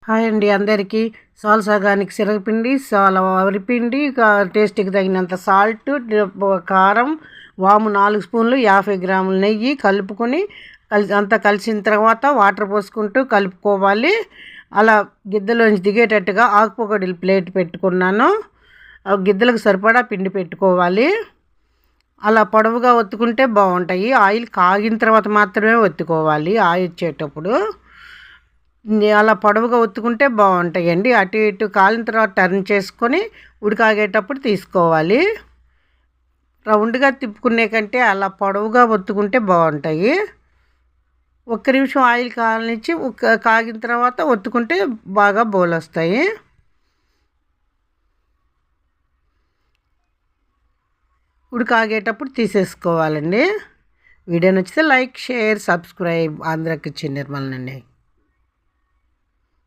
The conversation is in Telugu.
హాయ్ అండి అందరికీ. సగానికి శనగపిండి, వరిపిండి, టేస్ట్కి తగినంత సాల్ట్, కారం, వాము 4 స్పూన్లు, 50 గ్రాముల నెయ్యి కలుపుకొని అంతా కలిసిన తర్వాత వాటర్ పోసుకుంటూ కలుపుకోవాలి. అలా గిద్దలోంచి దిగేటట్టుగా ఆకుపొగడిలు ప్లేట్ పెట్టుకున్నాను. గిద్దలకు సరిపడా పిండి పెట్టుకోవాలి. అలా పొడవుగా ఒత్తుకుంటే బాగుంటాయి. ఆయిల్ కాగిన తర్వాత మాత్రమే ఒత్తుకోవాలి. ఆయిల్ వచ్చేటప్పుడు అలా పొడవుగా ఒత్తుకుంటే బాగుంటాయండి. అటు ఇటు కాలిన తర్వాత టర్న్ చేసుకొని ఉడికాగేటప్పుడు తీసుకోవాలి. రౌండ్గా తిప్పుకునే కంటే అలా పొడవుగా ఒత్తుకుంటే బాగుంటాయి. 1 నిమిషం ఆయిల్ కాగనిచ్చి కాగిన తర్వాత ఒత్తుకుంటే బాగా బోలు వస్తాయి. ఉడికాగేటప్పుడు తీసేసుకోవాలండి. వీడియో నచ్చితే like, share, subscribe. Andhra kitchen నిర్మలనండి.